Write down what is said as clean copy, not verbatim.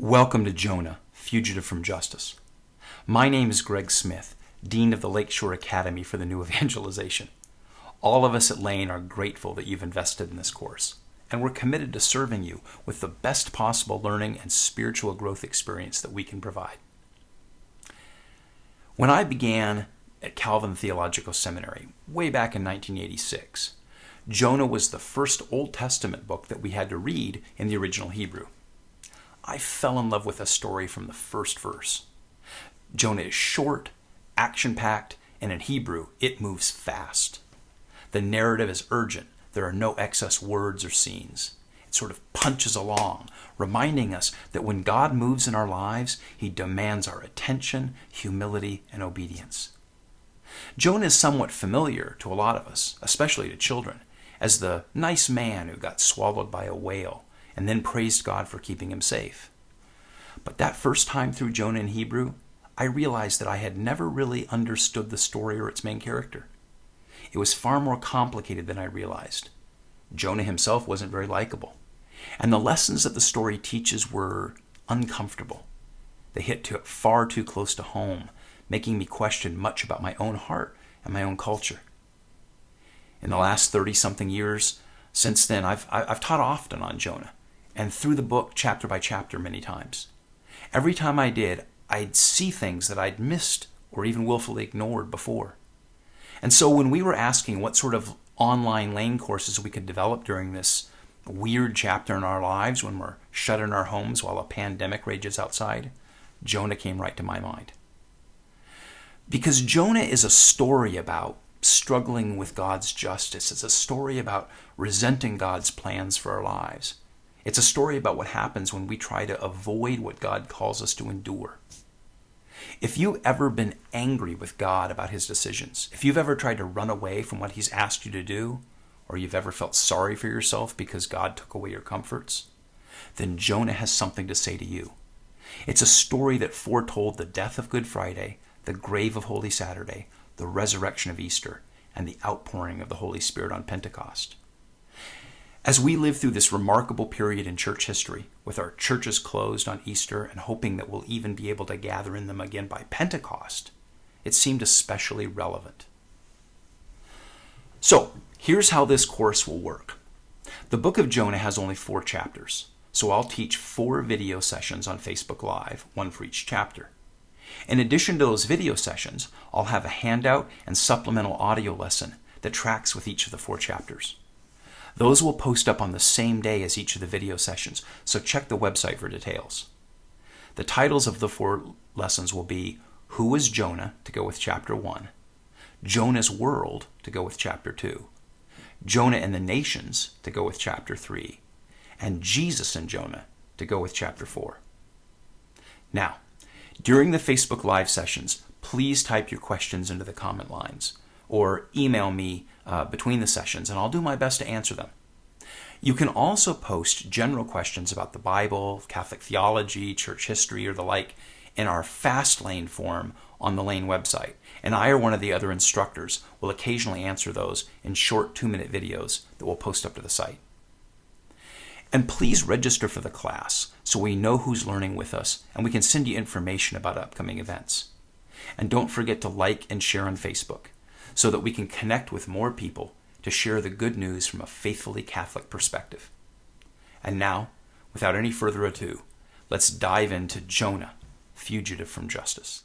Welcome to Jonah, Fugitive from Justice. My name is Greg Smith, Dean of the Lakeshore Academy for the new Evangelization. All of us at Lane are grateful that you've invested in this course, and we're committed to serving you with the best possible learning and spiritual growth experience that we can provide. When I began at Calvin Theological Seminary, way back in 1986, Jonah was the first Old Testament book that we had to read in the original Hebrew. I fell in love with a story from the first verse. Jonah is short, action-packed, and in Hebrew, it moves fast. The narrative is urgent. There are no excess words or scenes. It sort of punches along, reminding us that when God moves in our lives, He demands our attention, humility, and obedience. Jonah is somewhat familiar to a lot of us, especially to children, as the nice man who got swallowed by a whale and then praised God for keeping him safe. But that first time through Jonah in Hebrew, I realized that I had never really understood the story or its main character. It was far more complicated than I realized. Jonah himself wasn't very likable, and the lessons that the story teaches were uncomfortable. They hit far too close to home, making me question much about my own heart and my own culture. In the last 30-something years since then, I've taught often on Jonah, and through the book chapter by chapter many times. Every time I did, I'd see things that I'd missed or even willfully ignored before. And so when we were asking what sort of online Lane courses we could develop during this weird chapter in our lives when we're shut in our homes while a pandemic rages outside, Jonah came right to my mind. Because Jonah is a story about struggling with God's justice. It's a story about resenting God's plans for our lives. It's a story about what happens when we try to avoid what God calls us to endure. If you've ever been angry with God about His decisions, if you've ever tried to run away from what He's asked you to do, or you've ever felt sorry for yourself because God took away your comforts, then Jonah has something to say to you. It's a story that foretold the death of Good Friday, the grave of Holy Saturday, the resurrection of Easter, and the outpouring of the Holy Spirit on Pentecost. As we live through this remarkable period in church history, with our churches closed on Easter and hoping that we'll even be able to gather in them again by Pentecost, it seemed especially relevant. So, here's how this course will work. The book of Jonah has only 4 chapters, so I'll teach 4 video sessions on Facebook Live, one for each chapter. In addition to those video sessions, I'll have a handout and supplemental audio lesson that tracks with each of the 4 chapters. Those will post up on the same day as each of the video sessions, so check the website for details. The titles of the 4 lessons will be Who is Jonah, to go with chapter 1, Jonah's World, to go with chapter 2, Jonah and the Nations, to go with chapter 3, and Jesus and Jonah, to go with chapter 4. Now, during the Facebook Live sessions, please type your questions into the comment lines or email me between the sessions, and I'll do my best to answer them. You can also post general questions about the Bible, Catholic theology, church history, or the like in our Fast Lane forum on the Lane website, and I or one of the other instructors will occasionally answer those in short 2-minute videos that we'll post up to the site. And please register for the class so we know who's learning with us and we can send you information about upcoming events. And don't forget to like and share on Facebook so that we can connect with more people to share the good news from a faithfully Catholic perspective. And now, without any further ado, let's dive into Jonah, Fugitive from Justice.